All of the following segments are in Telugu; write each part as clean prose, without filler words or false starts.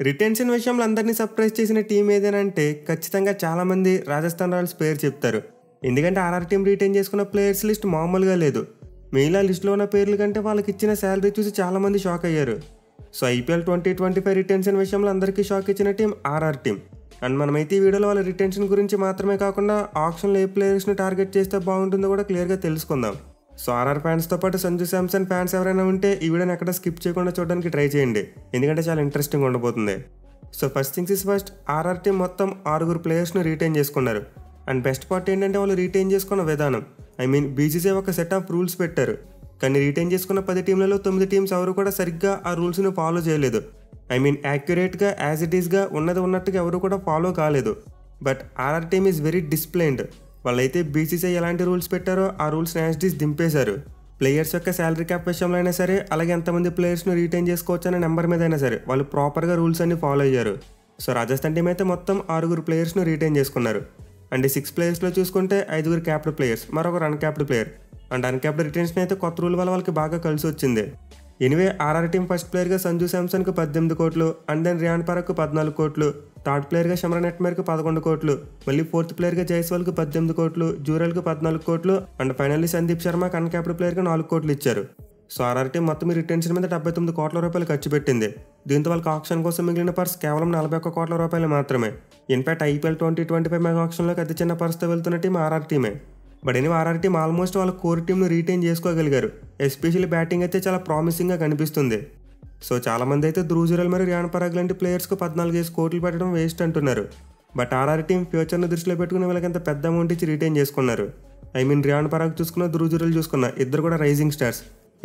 రిటెన్షన్ విషయంలో అందరినీ సర్ప్రైజ్ చేసిన టీం ఏదేనంటే ఖచ్చితంగా చాలామంది రాజస్థాన్ రాయల్స్ పేరు చెప్తారు. ఎందుకంటే ఆర్ఆర్ టీం రిటైన్ చేసుకున్న ప్లేయర్స్ లిస్ట్ మామూలుగా లేదు. మిగిలిన లిస్టులో ఉన్న పేర్ల కంటే వాళ్ళకి ఇచ్చిన శాలరీ చూసి చాలామంది షాక్ అయ్యారు. సో ఐపీఎల్ 2025 రిటెన్షన్ విషయంలో అందరికీ షాక్ ఇచ్చిన టీం ఆర్ఆర్ టీం. అండ్ మనమైతే ఈ వీడియోలో వాళ్ళ రిటెన్షన్ గురించి మాత్రమే కాకుండా ఆప్షన్లో ఏ ప్లేయర్స్ని టార్గెట్ చేస్తే బాగుంటుందో కూడా క్లియర్గా తెలుసుకుందాం. సో ఆర్ఆర్ ఫ్యాన్స్తో పాటు సంజు శాంసన్ ఫ్యాన్స్ ఎవరైనా ఉంటే ఈ వీడియోని ఎక్కడ స్కిప్ చేయకుండా చూడడానికి ట్రై చేయండి, ఎందుకంటే చాలా ఇంట్రెస్టింగ్ ఉండబోతుంది. So first things is first, RR team మొత్తం 6 ప్లేయర్స్ను రిటైన్ చేసుకున్నారు. అండ్ బెస్ట్ పార్ట్ ఏంటంటే వాళ్ళు రిటైన్ చేసుకున్న విధానం, బీసీసీఐ ఒక సెట్ ఆఫ్ రూల్స్ పెట్టారు. కానీ రిటైన్ చేసుకున్న 10 టీంలలో 9 టీమ్స్ ఎవరు కూడా సరిగ్గా ఆ రూల్స్ని ఫాలో చేయలేదు. యాక్యురేట్గా యాజ్ ఇట్ ఈస్గా ఉన్నది ఉన్నట్టుగా ఎవరు కూడా ఫాలో కాలేదు. But RR team is very disciplined. వాళ్ళైతే బీసీసీఐ ఎలాంటి రూల్స్ పెట్టారో ఆ రూల్స్ యాజ్ ఇట్ ఈస్ దింపేశారు. ప్లేయర్స్ యొక్క శాలరీ క్యాప్ విషయంలో అయినా సరే, అలాగే ఎంతమంది ప్లేయర్స్ను రిటైన్ చేసుకోవచ్చు అనే నెంబర్ మీద అయినా సరే వాళ్ళు ప్రాపర్గా రూల్స్ అన్ని ఫాలో అయ్యారు. సో రాజస్థాన్ టీం అయితే మొత్తం 6 ప్లేయర్స్ను రిటైన్ చేసుకున్నారు. అండ్ 6 ప్లేయర్స్లో చూసుకుంటే 5 క్యాప్డ్ ప్లేయర్స్, మరొక uncapped player. And uncapped retention అయితే కొత్త రూల్ వల్ల వాళ్ళకి బాగా కలిసి వచ్చింది. ఎనివే ఆర్ఆర్ టీం ఫస్ట్ ప్లేయర్గా సంజు శాంసన్కు 18 కోట్లు, అండ్ దెన్ రియాన్ పరాగ్కు 14 కోట్లు, థర్డ్ ప్లేయర్గా షమ్రాన్ హెట్మేర్కు 11 కోట్లు, మళ్ళీ ఫోర్త్ ప్లేయర్గా జైస్వాల్కు 18 కోట్లు, జూరెల్కు 14 కోట్లు, అండ్ ఫైనల్లీ సందీప్ శర్మకు అన్క్యాప్డ్ ప్లేయర్గా 4 కోట్లు ఇచ్చారు. సో ఆర్ఆర్ టీం మొత్తం ఈ రిటెన్షన్ మీద 79 కోట్ల రూపాయలు ఖర్చు పెట్టింది. దీంతో వాళ్ళకి ఆప్షన్ కోసం మిగిలిన పర్స్ కేవలం 41 కోట్ల రూపాయలు మాత్రమే. ఇన్ఫాక్ట్ ఐపీఎల్ 2025 మెగా ఆప్షన్లోకి అతి చిన్న పర్స్తో వెళ్తున్న టీం ఆర్ఆర్ టీమే. బట్ ఆర్ఆర్ టీం ఆల్మోస్ట్ వాళ్ళ కోర్ టీంను రిటైన్ చేసుకోగలిగారు. ఎస్పెషల్లీ బ్యాటింగ్ అయితే చాలా ప్రామిసింగ్గా కనిపిస్తుంది. సో చాలామంది అయితే ధ్రువ్ జురెల్ మరియు రియాన్ పరాగ్ లాంటి ప్లేయర్స్కు 14 కోట్లు పెట్టడం వేస్ట్ అంటున్నారు. బట్ ఆర్ఆర్ టీం ఫ్యూచర్ను దృష్టిలో పెట్టుకుని వీళ్ళకి ఎంత పెద్ద అమౌంట్ ఇచ్చి రిటైన్ చేసుకున్నారు. రియాన్ పరాగ్ చూసుకున్న, ధ్రువ్ జురెల్ చూసుకున్న, ఇద్దరు కూడా రైజింగ్ స్టార్స్.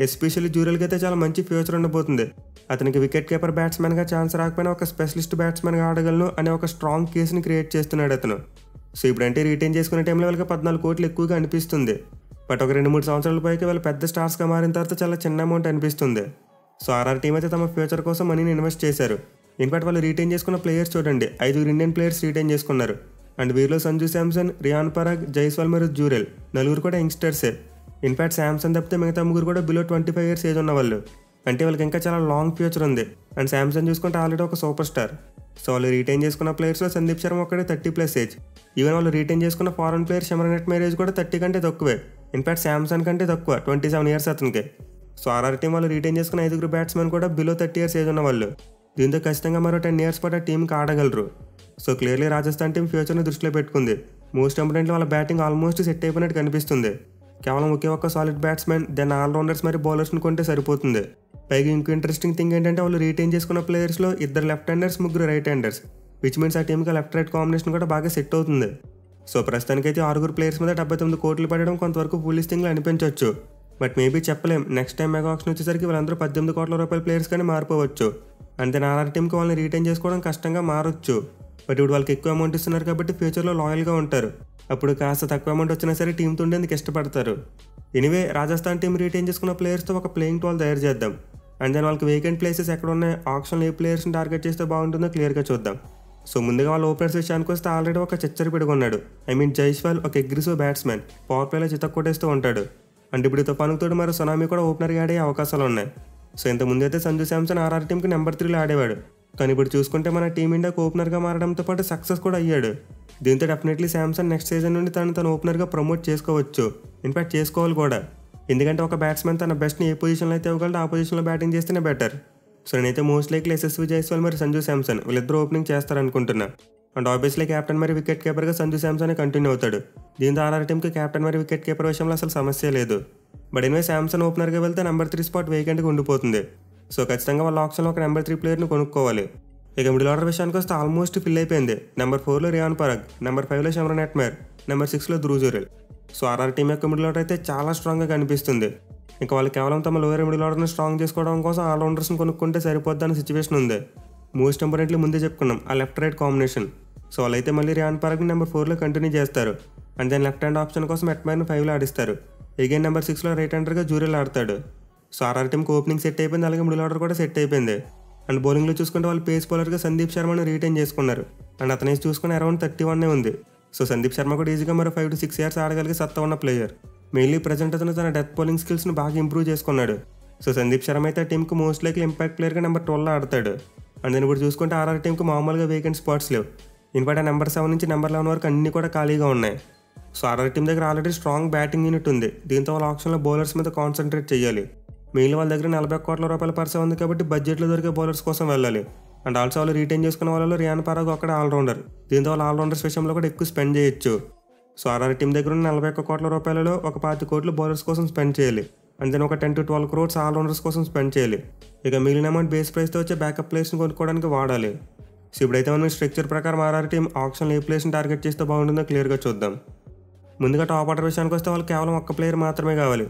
ఎస్పెషల్లీ జూరెల్కి అయితే చాలా మంచి ఫ్యూచర్ ఉండబోతుంది. అతనికి వికెట్ కీపర్ బ్యాట్స్మెన్గా ఛాన్స్ రాకపోయినా ఒక స్పెషలిస్ట్ బ్యాట్స్మెన్గా ఆడగలను అనే ఒక స్ట్రాంగ్ కేసుని క్రియేట్ చేస్తున్నాడు అతను. సో ఇప్పుడంటే రిటైన్ చేసుకునే టైంలో వాళ్ళకి 14 కోట్లు ఎక్కువగా అనిపిస్తుంది. బట్ ఒక 2-3 సంవత్సరాల పైకి వాళ్ళు పెద్ద స్టార్స్గా మారిన తర్వాత చాలా చిన్న అమౌంట్ అనిపిస్తుంది. సో ఆర్ఆర్ టీం అయితే తమ ఫ్యూచర్ కోసం మనీని ఇన్వెస్ట్ చేశారు. ఇన్ఫాక్ట్ వాళ్ళు రిటైన్ చేసుకున్న ప్లేయర్స్ చూడండి, 5 ఇండియన్ ప్లేయర్స్ రిటైన్ చేసుకున్నారు. అండ్ వీరిలో సంజు శాంసన్, రియాన్ పరాగ్, జైస్వాల్ మరియు జూరెల్ 4 కూడా యంగ్స్టర్సే. ఇన్ఫాక్ట్ శాంసన్ తప్పితే మిగతా 3 కూడా బిలో 25 ఇయర్స్ ఏజ్ ఉన్నవాళ్ళు. అంటే వాళ్ళకి ఇంకా చాలా లాంగ్ ఫ్యూచర్ ఉంది. అండ్ శాంసన్ చూసుకుంటే ఆల్రెడీ ఒక సూపర్ స్టార్. సో వాళ్ళు రిటైన్ చేసుకున్న ప్లేయర్స్లో సందీప్ శర్మ ఒక్కడే 30+ ఏజ్. ఈవెన్ వాళ్ళు రిటైన్ చేసుకున్న ఫారెన్ ప్లేయర్ షమ్రాన్ హెట్మేర్ ఏజ్ కూడా 30 కంటే తక్కువే. ఇన్ఫాక్ట్ శాంసన్ కంటే తక్కువ, 27 ఇయర్స్ అతనికి. సో ఆర్ఆర్ టీం వాళ్ళు రిటైన్ చేసుకున్న 5 బ్యాట్స్మెన్ కూడా బిలో 30 ఇయర్స్ ఏజ్ ఉన్నవాళ్ళు. దీంతో ఖచ్చితంగా మరో 10 ఇయర్స్ పాటు ఆ టీంకి ఆడగలరు. సో క్లియర్లీ రాజస్థాన్ టీం ఫ్యూచర్ని దృష్టిలో పెట్టుకుంది. మోస్ట్ ఇంపార్టెంట్లీ వాళ్ళ బ్యాటింగ్ ఆల్మోస్ట్ సెట్ అయిపోయినట్టు కనిపిస్తుంది. కేవలం ఒకే ఒక్క సాలిడ్ బ్యాట్స్మెన్, దెన్ ఆల్రౌండర్స్ మరియు బౌలర్స్ని కొంటే సరిపోతుంది. పైగా ఇంకో ఇంట్రెస్టింగ్ థింగ్ ఏంటంటే వాళ్ళు రిటైన్ చేసుకున్న ప్లేయర్స్లో 2 left handers, 3 right handers, which means ఆ టీంకి లెఫ్ట్ రైట్ కాంబినేషన్ కూడా బాగా సెట్ అవుతుంది. సో ప్రస్తుతానికైతే 6 ప్లేయర్స్ మీద 79 కోట్లు పడడం కొంతవరకు ఫుల్లిష్ థింగ్లో అనిపించవచ్చు. బట్ మేబీ చెప్పలేం, నెక్స్ట్ టైం మెగా ఆప్షన్ వచ్చేసరికి వాళ్ళందరూ 18 కోట్ల రూపాయల ప్లేయర్స్ కానీ మారిపోవచ్చు. అంతే ఆర్ఆర్ టీంకి వాళ్ళని రిటైన్ చేసుకోవడం కష్టంగా మారొచ్చు. బట్ ఇప్పుడు వాళ్ళకి ఎక్కువ అమౌంట్ ఇస్తున్నారు కాబట్టి ఫ్యూచర్లో లాయల్గా ఉంటారు. అప్పుడు కాస్త తక్కువ అమౌంట్ వచ్చినా సరే టీంతో ఉండేందుకు ఇష్టపడతారు. ఎనివే రాజస్థాన్ టీం రిటైన్ చేసుకున్న ప్లేయర్స్తో ఒక ప్లేయింగ్ 12 తయారు చేద్దాం. అండ్ దెన్ వాళ్ళకి వేకెంట్ ప్లేసెస్ ఎక్కడ ఉన్నాయి, ఆప్షన్లో ఏ ప్లేయర్స్ని టార్గెట్ చేస్తే బాగుంటుందో క్లియర్గా చూద్దాం. సో ముందుగా వాళ్ళ ఓపెనర్స్ విషయానికి వస్తే ఆల్రెడీ ఒక చెచ్చరి పిడుగున్నాడు. జైస్వాల్ ఒక అగ్రెసివ్ బ్యాట్స్మెన్, పవర్ ప్లేలో చితక్కొట్టేస్తూ ఉంటాడు. అండ్ ఇప్పుడు తుఫానుతో మరో సునామీ కూడా ఓపెనర్గా ఆడే అవకాశాలు ఉన్నాయి. సో ఇంతకుముందు అయితే సంజు శాంసన్ ఆర్ఆర్ టీంకి నెంబర్ 3లో ఆడేవాడు. కానీ ఇప్పుడు చూసుకుంటే మన టీమిండియాకు ఓపెనర్గా మారడంతో పాటు సక్సెస్ కూడా అయ్యాడు. దీంతో డెఫినెట్లీ శాంసన్ నెక్స్ట్ సీజన్ నుండి తను ఓపెనర్గా ప్రమోట్ చేసుకోవచ్చు. ఇన్ఫాక్ట్ చేసుకోవాలి కూడా. ఎందుకంటే ఒక బ్యాట్స్మెన్ తన బెస్ట్ని ఏ పొజిషన్లో అయితే ఇవ్వగలడో ఆ పొజిషన్లో బ్యాటింగ్ చేస్తేనే బెటర్. సో నేనైతే మోస్ట్ లైక్లీ ఎస్ఎస్వి జైస్వాల్ మరియు సంజు శాంసన్ వీళ్ళిద్దరూ ఓపెనింగ్ చేస్తారనుకుంటున్నా. అండ్ ఆబ్వియస్లీ కెప్టెన్ మరియు వికెట్ కీపర్గా సంజు శాంసన్ కంటిన్యూ అవుతాడు. దీంతో ఆర్ఆర్ టీంకి కెప్టెన్ మరియు వికెట్ కీపర్ విషయంలో అసలు సమస్య లేదు. బట్ శాంసన్ ఓపెనర్గా వెళ్తే నెంబర్ 3 స్పాట్ వేకెంట్గా ఉండిపోతుంది. సో ఖచ్చితంగా వాళ్ళ ఆప్షన్లో ఒక నెంబర్ 3 ప్లేయర్ని కొనుక్కోవాలి. ఇక మిడిల్ ఆర్డర్ విషయానికి వస్తే ఆల్మోస్ట్ ఫిల్ అయిపోయింది. నెంబర్ 4లో రియాన్ పరాగ్, నెంబర్ 5లో షమ్రాన్ హెట్మేర్, నెంబర్ 6లో Dhruv Jurel. So RR team యొక్క మిడిల్ ఆర్డర్ అయితే చాలా స్ట్రాంగ్గా కనిపిస్తుంది. ఇంకా వాళ్ళు కేవలం తమ లోయర్ మిడిల్ ఆర్డర్ని స్ట్రాంగ్ చేసుకోవడం కోసం ఆల్రౌండర్స్ని కొనుక్కుంటే సరిపోద్దన్న సిచ్యువేషన్ ఉంది. మోస్ట్ ఇంపార్టెంట్లీ ముందే చెప్పుకున్నాం ఆ లెఫ్ట్ రైట్ కాంబినేషన్. సో వాళ్ళైతే మళ్ళీ రియాన్ పరాగ్ని నెంబర్ 4లో కంటిన్యూ చేస్తారు. And then left hand option కోసం హెట్మేర్ని 5లో ఆడిస్తారు. అగైన్ నెంబర్ 6లో రైట్ హ్యాండర్గా జూరెల్ ఆడతాడు. సో ఆర్ఆర్ టీంకి ఓపెనింగ్ సెట్ అయిపోయింది, అలాగే మిడిల్ ఆర్డర్ కూడా సెట్ అయిపోయింది. అండ్ బౌలింగ్లో చూసుకుంటే వాళ్ళు పేస్ బౌలర్గా సందీప్ శర్మను రిటైన్ చేసుకున్నారు. అండ్ అతనే చూసుకుని అరౌండ్ 31 ఉంది. సో సందీప్ శర్మ కూడా ఈజీగా మరో 5 to 6 ఇయర్స్ ఆడగలిగే సత్తా ఉన్న ప్లేయర్. మెయిన్లీ ప్రజెంట్ అతను తన డెత్ బౌలింగ్ స్కిల్స్ని బాగా ఇంప్రూవ్ చేసుకున్నాడు. సో సందీప్ శర్మ అయితే టీంకి మోస్ట్ లైక్లీ ఇంపాక్ట్ ప్లేయర్గా నెంబర్ 12లో ఆడతాడు. అండ్ ఇప్పుడు చూసుకుంటే ఆర్ఆర్ టీంకి మామూలుగా వేకెంట్ స్పాట్స్ లేవు. ఇన్ఫాక్ట్ నెంబర్ 7 నుంచి నెంబర్ 11 వరకు అన్నీ కూడా ఖాళీగా ఉన్నాయి. సో ఆర్ఆర్ టీం దగ్గర ఆల్రెడీ స్ట్రాంగ్ బ్యాటింగ్ యూనిట్ ఉంది. దీంతో వాళ్ళ ఆప్షన్లో బౌలర్స్ మీద కాన్సన్ట్రేట్ చేయాలి. మిగిలిన వాళ్ళ దగ్గర 40 కోట్ల రూపాయల పర్సే ఉంది కాబట్టి బడ్జెట్లో దొరికే బౌలర్స్ కోసం వెళ్ళాలి. అండ్ ఆల్సో వాళ్ళు రీటైన్ చేసుకున్న వాళ్ళలో రియాన్ పరాగ్ అక్కడ ఆల్రౌండర్. దీంతో వాళ్ళు ఆల్రౌండర్స్ విషయంలో కూడా ఎక్కువ స్పెండ్ చేయొచ్చు. సో ఆర్ఆర్ టీం దగ్గర ఉన్న 41 కోట్ల రూపాయలలో ఒక 25 కోట్లు బౌలర్స్ కోసం స్పెండ్ చేయాలి. అండ్ దెన్ ఒక 10 to 12 crores ఆల్రౌండర్స్ కోసం స్పెండ్ చేయాలి. ఇక మిగిలిన అమౌంట్ బేస్ ప్రైస్తో వచ్చే బ్యాకప్ ప్లేయర్స్ని కొనుక్కోవడానికి వాడాలి. సో ఇప్పుడైతే మనం స్ట్రక్చర్ ప్రకారం ఆర్ఆర్ టీం ఆప్షన్లో ఏ ప్లేయర్స్ని టార్గెట్ చేస్తే బాగుంటుందో క్లియర్గా చూద్దాం. ముందుగా టాప్ ఆర్డర్ విషయానికి వస్తే వాళ్ళు కేవలం ఒక్క ప్లేయర్ మాత్రమే కావాలి.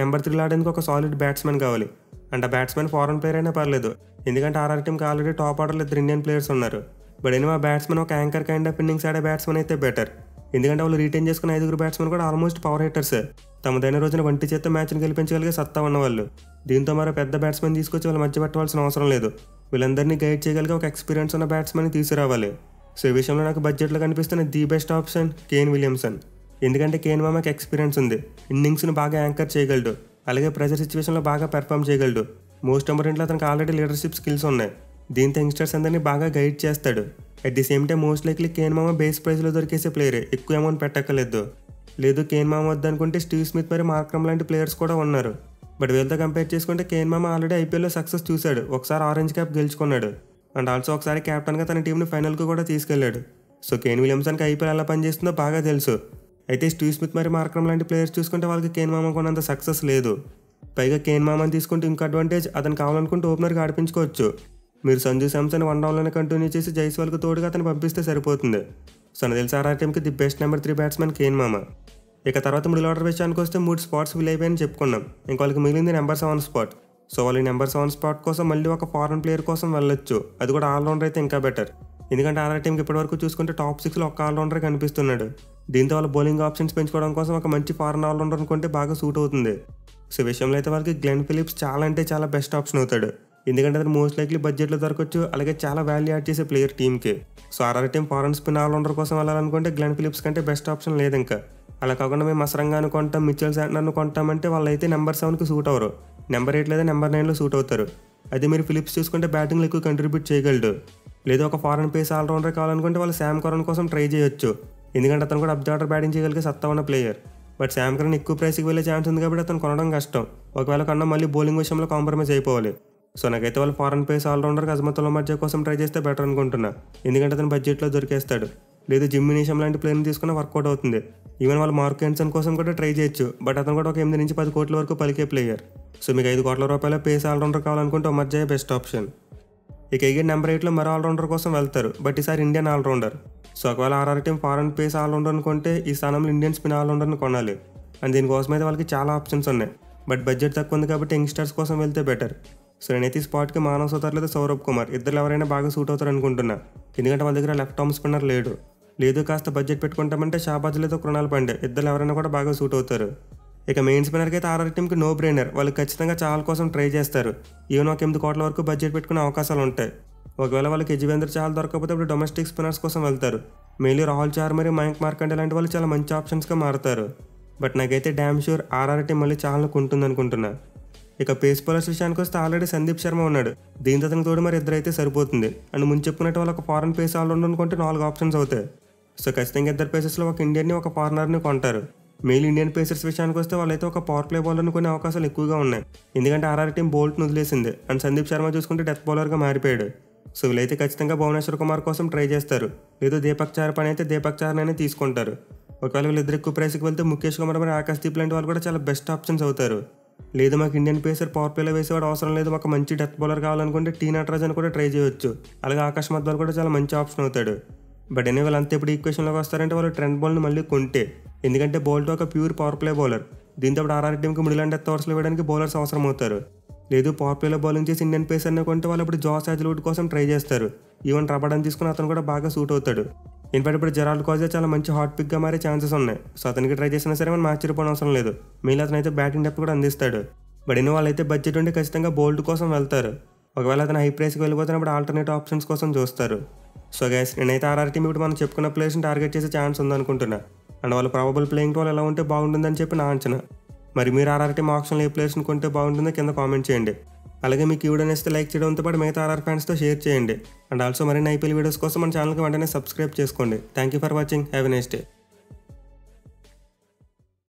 నెంబర్ 3 ఆడేందుకు ఒక సాలిడ్ బ్యాట్స్మెన్ కావాలి. అండ్ ఆ బ్యాట్స్మెన్ ఫారెన్ ప్లేయర్ అయినా పర్లేదు, ఎందుకంటే ఆర్ఆర్ టీంకి ఆల్రెడీ టాప్ ఆర్డర్లో 2 ఇండియన్ ప్లేయర్స్ ఉన్నారు. బట్ ఆ బ్యాట్స్మెన్ ఒక యాంకర్ కైండ్ ఆఫ్ ఇన్నింగ్స్ ఆడే బ్యాట్స్మెన్ అయితే బెటర్, ఎందుకంటే వాళ్ళు రీటైన్ చేసుకున్న 5 బ్యాట్స్మెన్ కూడా ఆల్మోస్ట్ పవర్ హిట్టర్సే. తమదైన రోజున వంటి చేత మ్యాచ్ని గెలిపించగలిగే సత్తా ఉన్నవాళ్ళు. దీంతో మరో పెద్ద బ్యాట్స్మెన్ తీసుకొచ్చి వాళ్ళు మధ్య పెట్టవలసిన అవసరం లేదు. వీళ్ళందరినీ గైడ్ చేయగలిగే ఒక ఎక్స్పీరియన్స్ ఉన్న బ్యాట్స్మెన్ తీసుకురావాలి. సో ఈ విషయంలో నాకు బడ్జెట్లో కనిపిస్తున్న the best option Kane Williamson. ఎందుకంటే కేన్ మామకి ఎక్స్పీరియన్స్ ఉంది, ఇన్నింగ్స్ను బాగా యాంకర్ చేయగలడు, అలాగే ప్రెజర్ సిచ్యువేషన్లో బాగా పెర్ఫామ్ చేయగలడు. మోస్ట్ ఇంపార్టెంట్లో అతనికి ఆల్రెడీ లీడర్షిప్ స్కిల్స్ ఉన్నాయి. దీంతో యంగ్స్టర్స్ అందరినీ బాగా గైడ్ చేస్తాడు. At the same time most likely Kane మామ బేస్ ప్రైస్లో దొరికేసే ప్లేయరే, ఎక్కువ అమౌంట్ పెట్టక్కర్లేదు. లేదు కేన్ మామ వద్దనుకుంటే స్టీవ్ స్మిత్ మరి మార్క్రమ్ లాంటి ప్లేయర్స్ కూడా ఉన్నారు. బట్ వీళ్ళతో కంపేర్ చేసుకుంటే కేన్ మామ ఆల్రెడీ ఐపీఎల్లో సక్సెస్ చూశాడు, ఒకసారి ఆరెంజ్ క్యాప్ గెలుచుకున్నాడు. అండ్ ఆల్సో ఒకసారి క్యాప్టెన్గా తన టీంని ఫైనల్కి కూడా తీసుకెళ్లాడు. సో కేన్ విలియమ్సన్కి ఐపీఎల్ ఎలా పనిచేస్తుందో బాగా తెలుసు. అయితే స్టీవ్ స్మిత్ మరి మార్క్రమ్ లాంటి ప్లేయర్స్ చూసుకుంటే వాళ్ళకి కేన్ మామ కొన్నంత సక్సెస్ లేదు. పైగా కేన్ మామని తీసుకుంటే ఇంకో అడ్వాంటేజ్, అతను కావాలనుకుంటే ఓపెనర్గా ఆడిపించుకోవచ్చు. మీరు సంజు శాంసన్ 1 డౌన్లోనే కంటిన్యూ చేసి జైస్వాల్కి తోడుగా అతను పంపిస్తే సరిపోతుంది. సో నాకు తెలిసి ఆర్ఆర్ టీంకి the best number 3 batsman Kane మామ. ఇక తర్వాత మిడిల్ ఆర్డర్ విషయానికి వస్తే 3 స్పాట్స్ ఫిల్ అయిపోయాయని చెప్పుకున్నాం. ఇంకా వాళ్ళకి మిగిలింది నెంబర్ 7 స్పాట్. సో వాళ్ళు నెంబర్ 7 స్పాట్ కోసం మళ్ళీ ఒక ఫారెన్ ప్లేయర్ కోసం వెళ్ళొచ్చు. అది కూడా ఆల్రౌండర్ అయితే ఇంకా బెటర్, ఎందుకంటే ఆర్ఆర్ టీంకి ఇప్పటివరకు చూసుకుంటే టాప్ 6లో ఒక ఆల్రౌండర్ కనిపిస్తున్నాడు. దీంతో వాళ్ళ బౌలింగ్ ఆప్షన్స్ పెంచుకోవడం కోసం ఒక మంచి ఫారెన్ ఆల్రౌండర్ అనుకుంటే బాగా సూట్ అవుతుంది. సో విషయంలో అయితే వాళ్ళకి గ్లెన్ ఫిలిప్స్ చాలా అంటే చాలా బెస్ట్ ఆప్షన్ అవుతాడు, ఎందుకంటే అతను మోస్ట్ లైక్లీ బడ్జెట్లో దొరకవచ్చు, అలాగే చాలా వాల్యూ యాడ్ చేసే ప్లేయర్ టీంకి. So RR team foreign spin allrounder కోసం వెళ్ళాలనుకుంటే గ్లెన్ ఫిలిప్స్ కంటే బెస్ట్ ఆప్షన్ లేదు ఇంకా. అలా కాకుండా మేము మసరంగాను కొంటాం, మిచెల్ శాంట్నర్ను కొంటామంటే వాళ్ళైతే నెంబర్ 7కి సూట్ అవ్వరు, నెంబర్ 8 లేదా నెంబర్ 9లో సూట్ అవుతారు. అదే మీరు ఫిలిప్స్ చూసుకుంటే బ్యాటింగ్లో ఎక్కువ కంట్రిబ్యూట్ చేయగలడు. లేదా ఒక ఫారెన్ పేస్ ఆల్రౌండర్ కావాలనుకుంటే వాళ్ళు శామ్ కరన్ కోసం ట్రై చేయొచ్చు, ఎందుకంటే అతను కూడా అబ్జార్డర్ బ్యాటింగ్ చేయగలిగే సత్తా ఉన్న ప్లేయర్. బట్ శామ్ కరన్ ఎక్కువ ప్రైస్కి వెళ్ళే ఛాన్స్ ఉంది కాబట్టి అతను కొనడం కష్టం. ఒకవేళ కన్నా మళ్ళీ బౌలింగ్ విషయంలో కాంప్రమైజ్ అయిపోవాలి. సో నాకైతే వాళ్ళు ఫారెన్ పేస్ ఆల్రౌండర్కి అజమతుల మధ్య కోసం ట్రై చేస్తే బెటర్ అనుకుంటున్నా, ఎందుకంటే అతను బడ్జెట్లో దొరికేస్తాడు. లేదు జిమ్మీ నీషం లాంటి ప్లేయర్ని తీసుకున్న వర్కౌట్ అవుతుంది. ఈవెన్ వాళ్ళు మార్క్ హెన్సన్ కోసం కూడా ట్రై చేయొచ్చు, బట్ అతను కూడా ఒక 8 నుంచి 10 కోట్ల వరకు పలికే ప్లేయర్. సో మీకు 5 కోట్ల రూపాయల పేస్ ఆల్రౌండర్ కావాలనుకుంటే ఉమర్జాయ్ బెస్ట్ ఆప్షన్. ఇక ఎగిరి నెంబర్ 8లో మరో ఆల్రౌండర్ కోసం వెళ్తారు, బట్ ఈసారి ఇండియన్ ఆల్రౌండర్. సో ఒకవేళ RR team foreign pace allrounder అనుకుంటే ఈ స్థానంలో ఇండియన్ స్పిన్ ఆల్రౌండర్ని కొనాలి. అండ్ దీనికోసం అయితే వాళ్ళకి చాలా ఆప్షన్స్ ఉన్నాయి, బట్ బడ్జెట్ తక్కువ ఉంది కాబట్టి యంగ్స్టర్స్ కోసం వెళ్తే బెటర్. సో నేనైతే ఈ స్పాట్కి మానవ్ సోతార్ లేదా సౌరభ్ కుమార్ ఇద్దరు ఎవరైనా బాగా సూట్ అవుతారు అనుకుంటున్నా, ఎందుకంటే వాళ్ళ దగ్గర లెఫ్ట్ ఆర్మ్ స్పిన్నర్ లేడు. లేదు కాస్త బడ్జెట్ పెట్టుకుంటామంటే షాబాజ్ లేదా కృణాల్ పాండే ఇద్దరు ఎవరైనా కూడా బాగా సూట్ అవుతారు. ఇక మెయిన్ స్పిన్నర్కి అయితే ఆర్ఆర్ టీంకి నో బ్రెయినర్, వాళ్ళు ఖచ్చితంగా చాహల్ కోసం ట్రై చేస్తారు. ఈవెన్ ఒక 8 కోట్ల వరకు బడ్జెట్ పెట్టుకునే అవకాశాలు ఉంటాయి. ఒకవేళ వాళ్ళకి యజువేంద్ర చాహల్ దొరకకపోతే అప్పుడు డొమెస్టిక్ స్పిన్నర్స్ కోసం వెళ్తారు. మెయిన్లీ రాహుల్ చార్ మరియు మయాంక్ మార్కండే లాంటి వాళ్ళు చాలా మంచి ఆప్షన్స్గా మారుతారు. బట్ నాకైతే డ్యామ్ షూర్ ఆర్ఆర్ టీం మళ్ళీ చాహల్ని కొంటుంది అనుకుంటున్నా. ఇక పేస్ బౌలర్స్ విషయానికి వస్తే ఆల్రెడీ సందీప్ శర్మ ఉన్నాడు, దీంతో అతనికి తోడు మరి ఇద్దరైతే సరిపోతుంది. అండ్ ముందు చెప్పుకున్నట్టు వాళ్ళు ఒక ఫారెన్ పేస్ ఆల్రౌండర్ అనుకుంటే 4 ఆప్షన్స్ అవుతాయి. సో ఖచ్చితంగా ఇద్దరు పేసర్స్లో ఒక ఇండియన్ని ఒక ఫారినర్ని కొంటారు. మెయిన్ ఇండియన్ పేసర్స్ విషయానికి వస్తే వాళ్ళైతే ఒక పవర్ ప్లే బౌలర్ని కొనే అవకాశాలు ఎక్కువగా ఉన్నాయి, ఎందుకంటే ఆర్ఆర్ టీం బోల్ట్ను వదిలేసింది. అండ్ సందీప్ శర్మ చూసుకుంటే డెత్ బౌలర్గా మారిపోయాడు. సో వీళ్ళైతే ఖచ్చితంగా భువనేశ్వర్ కుమార్ కోసం ట్రై చేస్తారు. లేదు దీపక్ చార్ పని అయితే దీపక్ చార్ని తీసుకుంటారు. ఒకవేళ వీళ్ళిద్దరు ఎక్కువ ప్రైస్కి వెళ్తే ముఖేష్ కుమార్ మరి ఆకాశ్దీప్ లాంటి వాళ్ళు కూడా చాలా బెస్ట్ ఆప్షన్స్ అవుతారు. లేదు మాకు ఇండియన్ పేసర్ పవర్ ప్లేలో వేసేవాడు అవసరం లేదు, మాకు మంచి డెత్ బౌలర్ కావాలనుకుంటే టీ నటరాజన్ కూడా ట్రై చేయొచ్చు. అలాగే ఆకాశ్ మధ్వాల్ కూడా చాలా మంచి ఆప్షన్ అవుతాడు. బట్ ఎనీ వాళ్ళు అంతా ఇప్పుడు ఈక్వేషన్లోకి వస్తారంటే వాళ్ళు ట్రెంట్ బౌల్ని మళ్ళీ కొంటే, ఎందుకంటే బౌల్ట్ ఒక ప్యూర్ పవర్ ప్లే బౌలర్. దీంతో ఇప్పుడు ఆర్ఆర్ టీంకి మిడిల్ అండ్ డెత్ ఓవర్స్లో వేయడానికి బౌలర్స్ అవసరం అవుతారు. లేదు పవర్ ప్లేలో బౌలింగ్ చేసి ఇండియన్ పేసర్ని కొంటే వాళ్ళు ఇప్పుడు జాస్ హ్యాజ్ల్వుడ్ కోసం ట్రై చేస్తారు. ఈవెన్ రబడని తీసుకుని అతను కూడా బాగా సూట్ అవుతాడు. ఇన్ఫాక్ట్ ఇప్పుడు జెరాల్డ్ కాజే చాలా మంచి హాట్ పిక్గా మారే ఛాన్సెస్ ఉన్నాయి. సో అతనికి ట్రై చేసినా సరే మనం మ్యాచ్ రిపోర్ట్ అవసరం లేదు, మెయిన్ అతను అయితే బ్యాటింగ్ డెప్త్ కూడా అందిస్తాడు. బట్ ఇన్ని వాళ్ళైతే బడ్జెట్ ఉంటే ఖచ్చితంగా బౌల్ట్ కోసం వెళ్తారు. ఒకవేళ అతను హై ప్రైస్కి వెళ్ళిపోతున్నప్పుడు ఆల్టర్నేటివ్ ఆప్షన్స్ కోసం చూస్తారు. సో గైస్ నేనైతే ఆర్ఆర్ టీం ఇప్పుడు మనం చెప్పుకున్న ప్లేయర్స్ని టార్గెట్ చేసే ఛాన్స్ ఉందనుకుంటున్నా. అండ్ వాళ్ళు ప్రాబబుల్ ప్లేయింగ్ రోల్ ఎలా ఉంటే బాగుంటుందని చెప్పి నా అంచనా. మరి మీరు ఆర్ఆర్ టీం ఆప్షన్లో ఏ ప్లేయర్స్ని కొంటే బాగుంటుందో కింద కామెంట్ చేయండి. అలాగే మీకు ఈ వీడియో నచ్చితే లైక్ చేయడంతో పాటు మిగతా ఆర్ఆర్ ఫ్యాన్స్తో షేర్ చేయండి. అండ్ ఆల్సో మరిన్ని ఐపీఎల్ వీడియోస్ కోసం మన ఛానల్కి వెంటనే సబ్స్క్రైబ్ చేసుకోండి. Thank you for watching. Have a nice day.